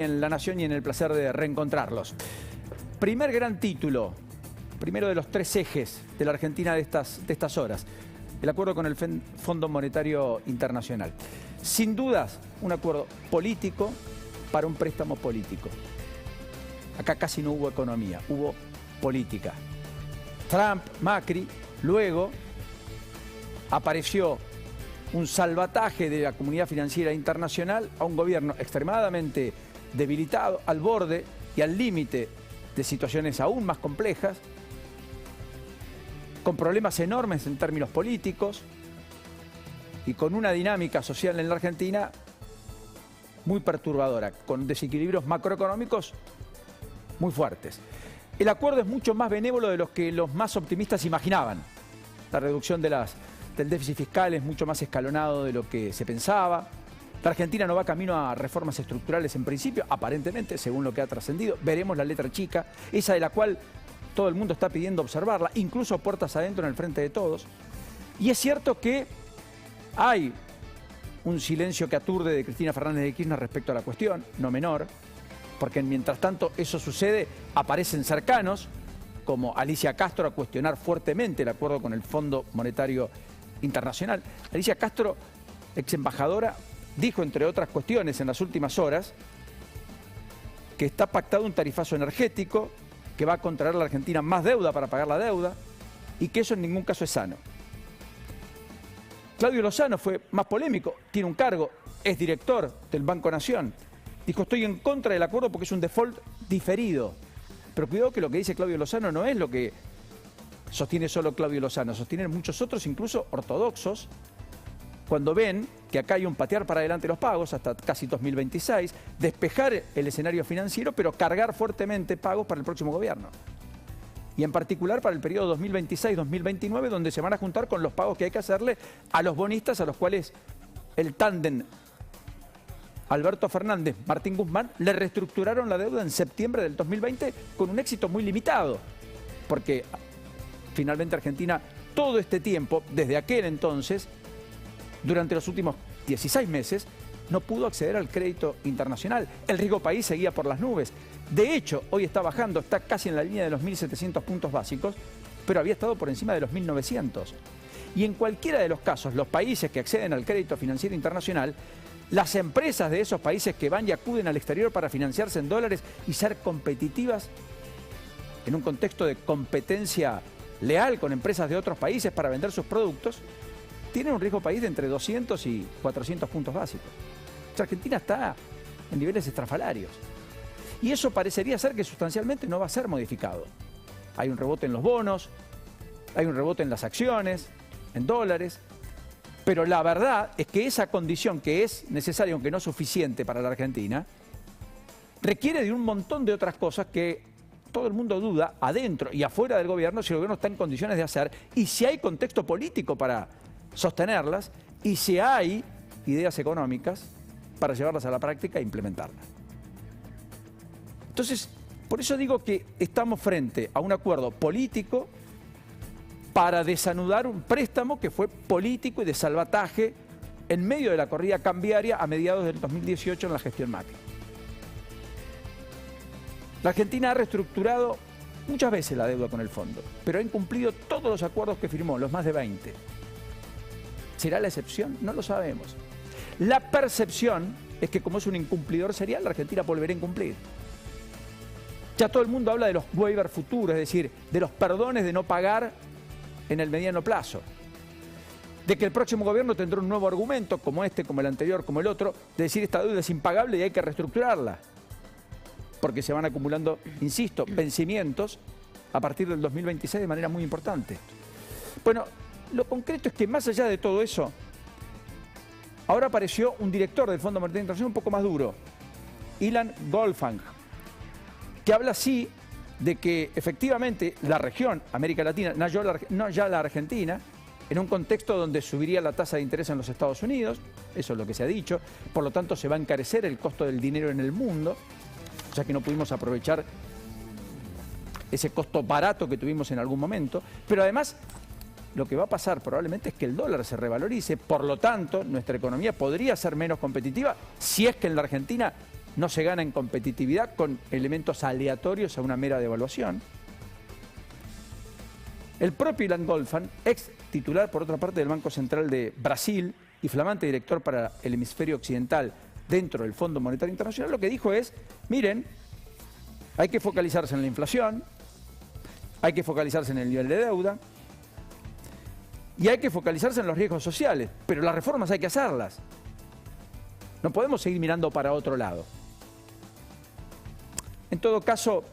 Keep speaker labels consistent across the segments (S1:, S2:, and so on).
S1: En La Nación y en el placer de reencontrarlos. Primer gran título, primero de los tres ejes de la Argentina de estas horas, el acuerdo con el Fondo Monetario Internacional. Sin dudas, un acuerdo político para un préstamo político. Acá casi no hubo economía, hubo política. Trump, Macri, luego apareció un salvataje de la comunidad financiera internacional a un gobierno extremadamente debilitado, al borde y al límite de situaciones aún más complejas, con problemas enormes en términos políticos y con una dinámica social en la Argentina muy perturbadora, con desequilibrios macroeconómicos muy fuertes. El acuerdo es mucho más benévolo de lo que los más optimistas imaginaban. La reducción del déficit fiscal es mucho más escalonado de lo que se pensaba. La Argentina no va camino a reformas estructurales en principio, aparentemente, según lo que ha trascendido. Veremos la letra chica, esa de la cual todo el mundo está pidiendo observarla, incluso puertas adentro en el frente de todos. Y es cierto que hay un silencio que aturde de Cristina Fernández de Kirchner respecto a la cuestión, no menor, porque mientras tanto eso sucede, aparecen cercanos, como Alicia Castro, a cuestionar fuertemente el acuerdo con el Fondo Monetario Internacional. Alicia Castro, ex embajadora, dijo, entre otras cuestiones, en las últimas horas, que está pactado un tarifazo energético que va a contraer a la Argentina más deuda para pagar la deuda y que eso en ningún caso es sano. Claudio Lozano fue más polémico, tiene un cargo, es director del Banco Nación. Dijo, estoy en contra del acuerdo porque es un default diferido. Pero cuidado que lo que dice Claudio Lozano no es lo que sostiene solo Claudio Lozano, sostienen muchos otros, incluso ortodoxos, cuando ven que acá hay un patear para adelante los pagos hasta casi 2026, despejar el escenario financiero, pero cargar fuertemente pagos para el próximo gobierno. Y en particular para el periodo 2026-2029, donde se van a juntar con los pagos que hay que hacerle a los bonistas, a los cuales el tándem Alberto Fernández, Martín Guzmán, le reestructuraron la deuda en septiembre del 2020 con un éxito muy limitado. Porque finalmente Argentina, todo este tiempo, desde aquel entonces, durante los últimos 16 meses, no pudo acceder al crédito internacional. El riesgo país seguía por las nubes. De hecho, hoy está bajando, está casi en la línea de los 1.700 puntos básicos, pero había estado por encima de los 1.900. Y en cualquiera de los casos, los países que acceden al crédito financiero internacional, las empresas de esos países que van y acuden al exterior para financiarse en dólares y ser competitivas en un contexto de competencia leal con empresas de otros países para vender sus productos, tienen un riesgo país de entre 200 y 400 puntos básicos. Argentina está en niveles estrafalarios. Y eso parecería ser que sustancialmente no va a ser modificado. Hay un rebote en los bonos, hay un rebote en las acciones, en dólares. Pero la verdad es que esa condición que es necesaria, aunque no suficiente para la Argentina, requiere de un montón de otras cosas que todo el mundo duda, adentro y afuera del gobierno, si el gobierno está en condiciones de hacer y si hay contexto político para sostenerlas y si hay ideas económicas para llevarlas a la práctica e implementarlas. Entonces, por eso digo que estamos frente a un acuerdo político para desanudar un préstamo que fue político y de salvataje en medio de la corrida cambiaria a mediados del 2018 en la gestión Macri. La Argentina ha reestructurado muchas veces la deuda con el fondo, pero ha incumplido todos los acuerdos que firmó, los más de 20. ¿Será la excepción? No lo sabemos. La percepción es que como es un incumplidor serial, la Argentina volverá a incumplir. Ya todo el mundo habla de los waivers futuros, es decir, de los perdones de no pagar en el mediano plazo. De que el próximo gobierno tendrá un nuevo argumento, como este, como el anterior, como el otro, de decir esta deuda es impagable y hay que reestructurarla. Porque se van acumulando, insisto, vencimientos a partir del 2026 de manera muy importante. Bueno, lo concreto es que más allá de todo eso, ahora apareció un director del Fondo Monetario Internacional un poco más duro, Ilan Goldfang, que habla así de que efectivamente la región, América Latina, no ya la Argentina, en un contexto donde subiría la tasa de interés en los Estados Unidos, eso es lo que se ha dicho, por lo tanto se va a encarecer el costo del dinero en el mundo, ya que no pudimos aprovechar ese costo barato que tuvimos en algún momento, pero además lo que va a pasar probablemente es que el dólar se revalorice, por lo tanto nuestra economía podría ser menos competitiva si es que en la Argentina no se gana en competitividad con elementos aleatorios a una mera devaluación. El propio Ilan Goldfand, ex titular por otra parte del Banco Central de Brasil y flamante director para el hemisferio occidental dentro del Fondo Monetario Internacional, lo que dijo es, miren, hay que focalizarse en la inflación, hay que focalizarse en el nivel de deuda y hay que focalizarse en los riesgos sociales, pero las reformas hay que hacerlas. No podemos seguir mirando para otro lado. En todo caso,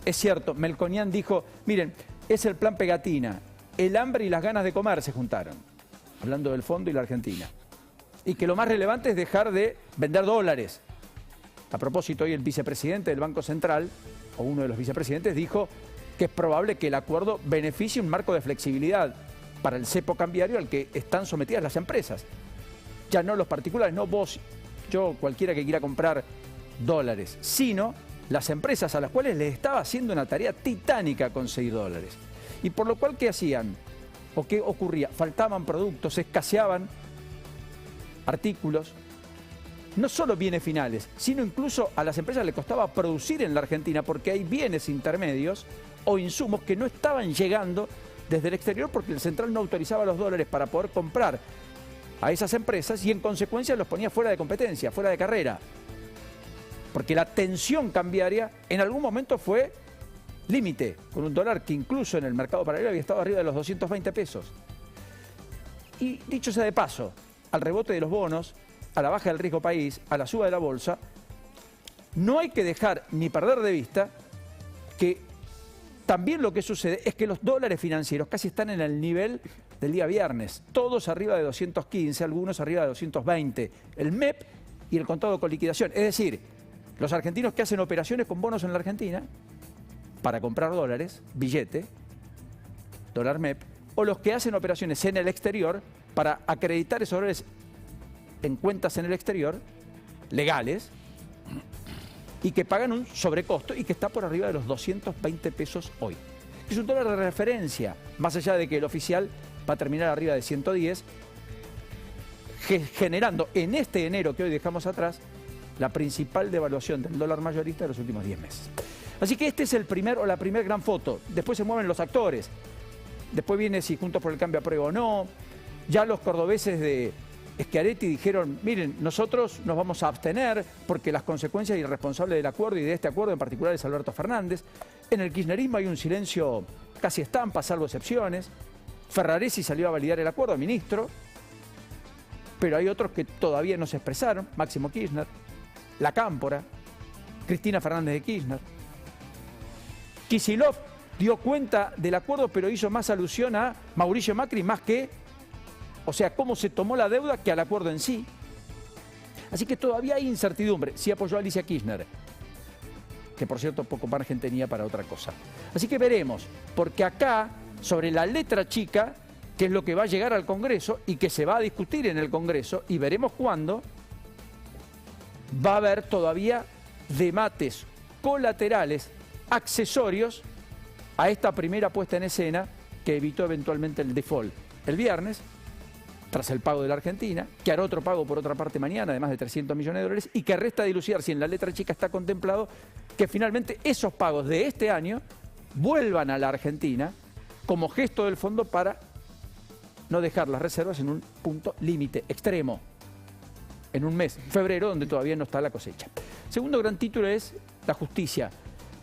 S1: es cierto, Melconian dijo, miren, es el plan pegatina, el hambre y las ganas de comer se juntaron, hablando del fondo y la Argentina. Y que lo más relevante es dejar de vender dólares. A propósito, hoy el vicepresidente del Banco Central, o uno de los vicepresidentes, dijo que es probable que el acuerdo beneficie un marco de flexibilidad para el cepo cambiario al que están sometidas las empresas. Ya no los particulares, no vos, yo, cualquiera que quiera comprar dólares, sino las empresas a las cuales les estaba haciendo una tarea titánica conseguir dólares. Y por lo cual, ¿qué hacían? ¿O qué ocurría? Faltaban productos, escaseaban artículos, no solo bienes finales, sino incluso a las empresas les costaba producir en la Argentina porque hay bienes intermedios o insumos que no estaban llegando desde el exterior porque el central no autorizaba los dólares para poder comprar a esas empresas y en consecuencia los ponía fuera de competencia, fuera de carrera. Porque la tensión cambiaria en algún momento fue límite, con un dólar que incluso en el mercado paralelo había estado arriba de los 220 pesos. Y dicho sea de paso, al rebote de los bonos, a la baja del riesgo país, a la suba de la bolsa, no hay que dejar ni perder de vista que también lo que sucede es que los dólares financieros casi están en el nivel del día viernes, todos arriba de 215, algunos arriba de 220, el MEP y el contado con liquidación, es decir, los argentinos que hacen operaciones con bonos en la Argentina para comprar dólares, billete, dólar MEP, o los que hacen operaciones en el exterior para acreditar esos dólares en cuentas en el exterior, legales, y que pagan un sobrecosto y que está por arriba de los 220 pesos hoy. Es un dólar de referencia, más allá de que el oficial va a terminar arriba de 110, generando en este enero que hoy dejamos atrás la principal devaluación del dólar mayorista de los últimos 10 meses. Así que este es el primer o la primera gran foto. Después se mueven los actores. Después viene si Juntos por el Cambio aprueba o no. Ya los cordobeses de Schiaretti dijeron, miren, nosotros nos vamos a abstener porque las consecuencias y el responsable del acuerdo y de este acuerdo en particular es Alberto Fernández. En el kirchnerismo hay un silencio casi estampa, salvo excepciones. Ferraresi salió a validar el acuerdo, ministro. Pero hay otros que todavía no se expresaron. Máximo Kirchner, La Cámpora, Cristina Fernández de Kirchner. Kicillof dio cuenta del acuerdo, pero hizo más alusión a Mauricio Macri más que, o sea, cómo se tomó la deuda que al acuerdo en sí. Así que todavía hay incertidumbre. Sí apoyó a Alicia Kirchner, que por cierto poco margen tenía para otra cosa. Así que veremos, porque acá, sobre la letra chica, que es lo que va a llegar al Congreso y que se va a discutir en el Congreso, y veremos cuándo, va a haber todavía debates colaterales, accesorios a esta primera puesta en escena que evitó eventualmente el default el viernes, tras el pago de la Argentina, que hará otro pago por otra parte mañana, además de 300 millones de dólares, y que resta dilucidar si en la letra chica está contemplado que finalmente esos pagos de este año vuelvan a la Argentina como gesto del fondo para no dejar las reservas en un punto límite extremo, en un mes, febrero, donde todavía no está la cosecha. Segundo gran título es la justicia,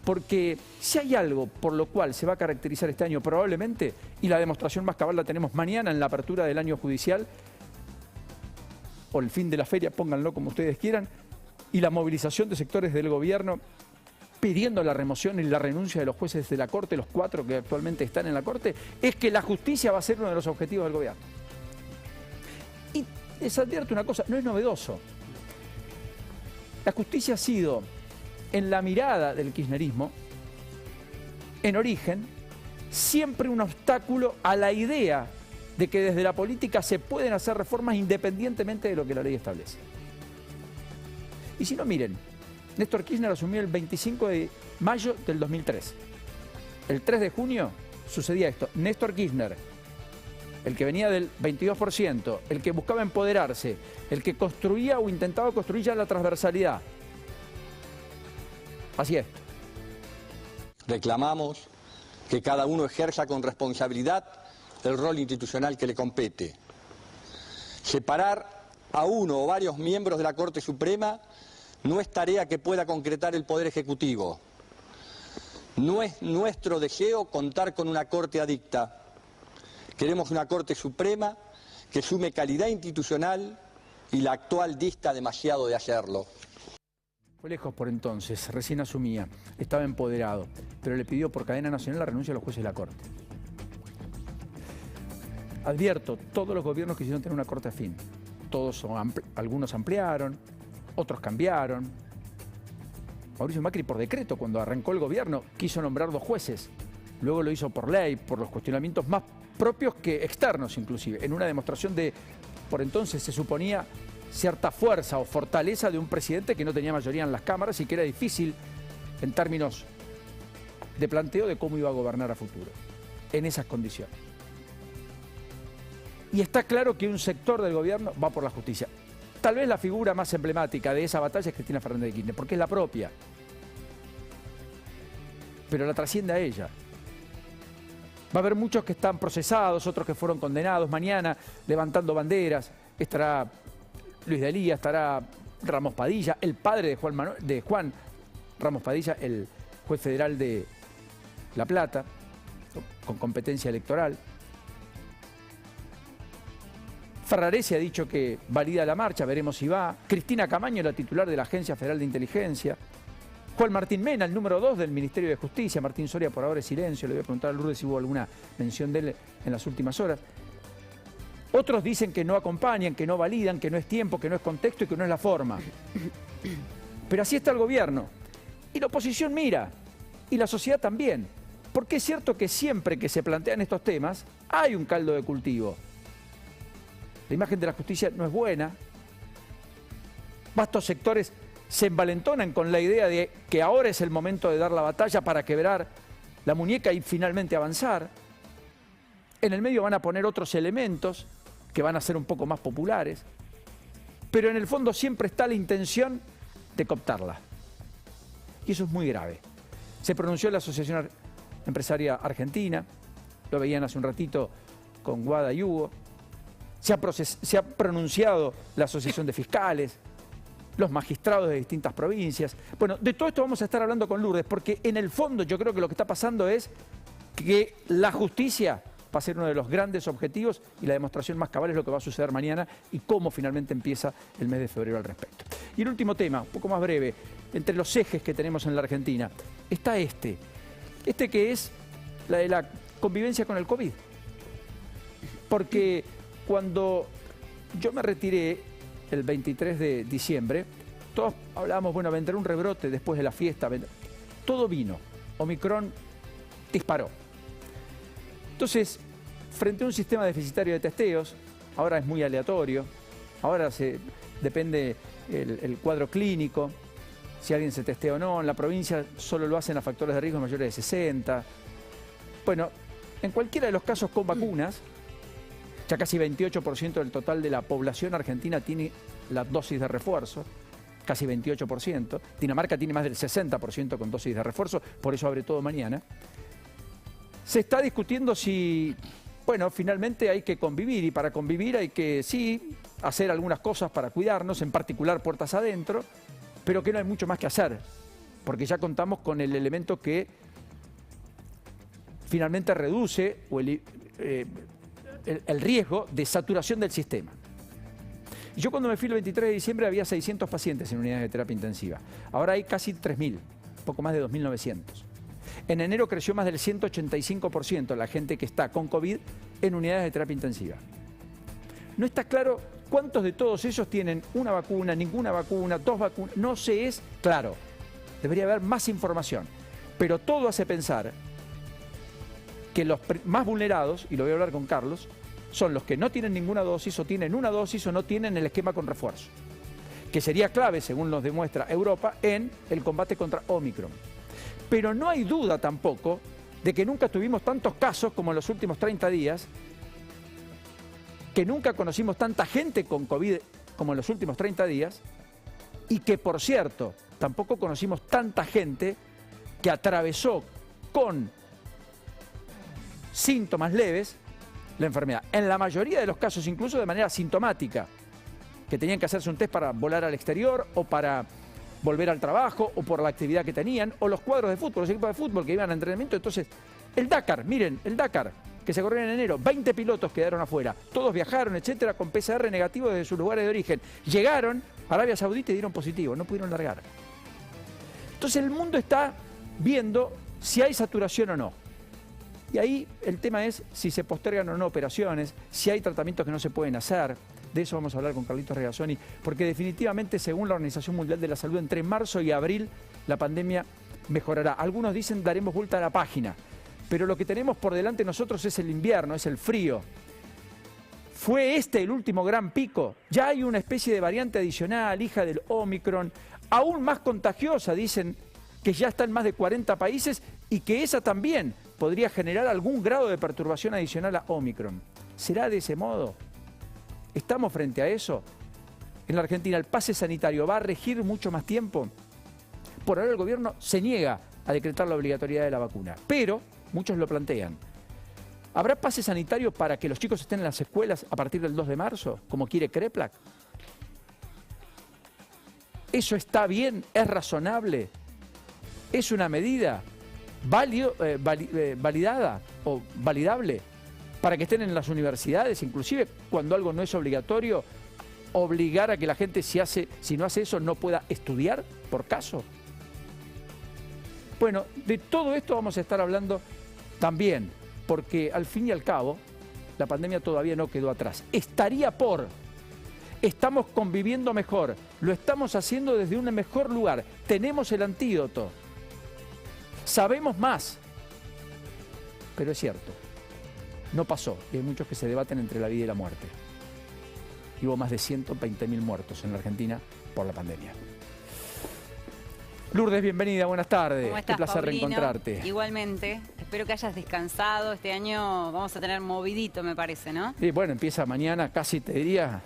S1: porque si hay algo por lo cual se va a caracterizar este año probablemente, y la demostración más cabal la tenemos mañana en la apertura del año judicial, o el fin de la feria, pónganlo como ustedes quieran, y la movilización de sectores del gobierno pidiendo la remoción y la renuncia de los jueces de la Corte, los 4 que actualmente están en la Corte, es que la justicia va a ser uno de los objetivos del gobierno. Y les advierto una cosa, no es novedoso. La justicia ha sido, en la mirada del kirchnerismo, en origen, siempre un obstáculo a la idea de que desde la política se pueden hacer reformas independientemente de lo que la ley establece. Y si no, miren, Néstor Kirchner asumió el 25 de mayo del 2003. El 3 de junio sucedía esto. Néstor Kirchner, el que venía del 22%, el que buscaba empoderarse, el que construía o intentaba construir ya la transversalidad, Así es.
S2: Reclamamos que cada uno ejerza con responsabilidad el rol institucional que le compete. Separar a uno o varios miembros de la Corte Suprema no es tarea que pueda concretar el Poder Ejecutivo. No es nuestro deseo contar con una Corte adicta. Queremos una Corte Suprema que sume calidad institucional y la actual dista demasiado de hacerlo.
S1: Fue lejos por entonces, recién asumía, estaba empoderado, pero le pidió por cadena nacional la renuncia a los jueces de la Corte. Advierto, todos los gobiernos quisieron tener una Corte afín. Algunos ampliaron, otros cambiaron. Mauricio Macri por decreto, cuando arrancó el gobierno, quiso nombrar 2 jueces. Luego lo hizo por ley, por los cuestionamientos más propios que externos inclusive, en una demostración de, por entonces se suponía, cierta fuerza o fortaleza de un presidente que no tenía mayoría en las cámaras y que era difícil en términos de planteo de cómo iba a gobernar a futuro, en esas condiciones. Y está claro que un sector del gobierno va por la justicia. Tal vez la figura más emblemática de esa batalla es Cristina Fernández de Kirchner, porque es la propia. Pero la trasciende a ella. Va a haber muchos que están procesados, otros que fueron condenados. Mañana, levantando banderas, estará Luis Delía, estará Ramos Padilla, el padre de Juan Ramos Padilla, el juez federal de La Plata, con competencia electoral. Ferraresi ha dicho que valida la marcha, veremos si va. Cristina Camaño, la titular de la Agencia Federal de Inteligencia. Juan Martín Mena, el número 2 del Ministerio de Justicia. Martín Soria por ahora es silencio. Le voy a preguntar a Lourdes si hubo alguna mención de él en las últimas horas. Otros dicen que no acompañan, que no validan, que no es tiempo, que no es contexto y que no es la forma. Pero así está el gobierno. Y la oposición mira. Y la sociedad también. Porque es cierto que siempre que se plantean estos temas hay un caldo de cultivo. La imagen de la justicia no es buena. Vastos sectores se envalentonan con la idea de que ahora es el momento de dar la batalla para quebrar la muñeca y finalmente avanzar. En el medio van a poner otros elementos que van a ser un poco más populares. Pero en el fondo siempre está la intención de cooptarla. Y eso es muy grave. Se pronunció la Asociación Empresaria Argentina, lo veían hace un ratito con Guada y Hugo. Se ha pronunciado la Asociación de Fiscales, los magistrados de distintas provincias. Bueno, de todo esto vamos a estar hablando con Lourdes, porque en el fondo yo creo que lo que está pasando es que la justicia va a ser uno de los grandes objetivos y la demostración más cabal es lo que va a suceder mañana y cómo finalmente empieza el mes de febrero al respecto. Y el último tema, un poco más breve, entre los ejes que tenemos en la Argentina, está este que es la de la convivencia con el COVID. Porque cuando yo me retiré el 23 de diciembre, todos hablábamos, bueno, vendrá un rebrote después de la fiesta. Todo vino. Omicron disparó. Entonces, frente a un sistema deficitario de testeos, ahora es muy aleatorio, ahora depende el cuadro clínico, si alguien se testea o no. En la provincia solo lo hacen a factores de riesgo mayores de 60. Bueno, en cualquiera de los casos con vacunas, ya casi 28% del total de la población argentina tiene la dosis de refuerzo, casi 28%. Dinamarca tiene más del 60% con dosis de refuerzo, por eso abre todo mañana. Se está discutiendo si, bueno, finalmente hay que convivir y para convivir hay que, sí, hacer algunas cosas para cuidarnos, en particular puertas adentro, pero que no hay mucho más que hacer, porque ya contamos con el elemento que finalmente reduce el riesgo de saturación del sistema. Y yo cuando me fui el 23 de diciembre había 600 pacientes en unidades de terapia intensiva. Ahora hay casi 3.000, poco más de 2.900. En enero creció más del 185% la gente que está con COVID en unidades de terapia intensiva. No está claro cuántos de todos ellos tienen una vacuna, ninguna vacuna, 2 vacunas. No se es claro. Debería haber más información. Pero todo hace pensar que los más vulnerados, y lo voy a hablar con Carlos, son los que no tienen ninguna dosis o tienen una dosis o no tienen el esquema con refuerzo, que sería clave, según nos demuestra Europa, en el combate contra Omicron. Pero no hay duda tampoco de que nunca tuvimos tantos casos como en los últimos 30 días, que nunca conocimos tanta gente con COVID como en los últimos 30 días, y que, por cierto, tampoco conocimos tanta gente que atravesó con síntomas leves la enfermedad. En la mayoría de los casos, incluso de manera sintomática, que tenían que hacerse un test para volar al exterior o para volver al trabajo o por la actividad que tenían, o los cuadros de fútbol, los equipos de fútbol que iban a entrenamiento. Entonces, el Dakar, miren, el Dakar, que se corrió en enero, 20 pilotos quedaron afuera, todos viajaron, etcétera, con PCR negativo desde sus lugares de origen. Llegaron a Arabia Saudita y dieron positivo, no pudieron largar. Entonces el mundo está viendo si hay saturación o no. Y ahí el tema es si se postergan o no operaciones, si hay tratamientos que no se pueden hacer. De eso vamos a hablar con Carlitos Regazzoni, porque definitivamente, según la Organización Mundial de la Salud, entre marzo y abril la pandemia mejorará. Algunos dicen daremos vuelta a la página, pero lo que tenemos por delante nosotros es el invierno, es el frío. ¿Fue este el último gran pico? Ya hay una especie de variante adicional, hija del Omicron, aún más contagiosa, dicen que ya está en más de 40 países y que esa también podría generar algún grado de perturbación adicional a Omicron. ¿Será de ese modo? ¿Estamos frente a eso? En la Argentina el pase sanitario va a regir mucho más tiempo. Por ahora el gobierno se niega a decretar la obligatoriedad de la vacuna, pero muchos lo plantean. ¿Habrá pase sanitario para que los chicos estén en las escuelas a partir del 2 de marzo, como quiere Kreplak? ¿Eso está bien? ¿Es razonable? ¿Es una medida validada o validable para que estén en las universidades, inclusive cuando algo no es obligatorio, obligar a que la gente, si no hace eso, no pueda estudiar por caso? Bueno, de todo esto vamos a estar hablando también, porque al fin y al cabo la pandemia todavía no quedó atrás. Estamos conviviendo mejor, lo estamos haciendo desde un mejor lugar, tenemos el antídoto, sabemos más, pero es cierto, no pasó y hay muchos que se debaten entre la vida y la muerte. Y hubo más de 120.000 muertos en la Argentina por la pandemia. Lourdes, bienvenida, buenas tardes.
S3: ¿Cómo estás,
S1: Qué placer
S3: Paulino?
S1: reencontrarte.
S3: Igualmente, espero que hayas descansado. Este año vamos a tener movidito, me parece, ¿no?
S1: Y bueno, empieza mañana, casi te diría,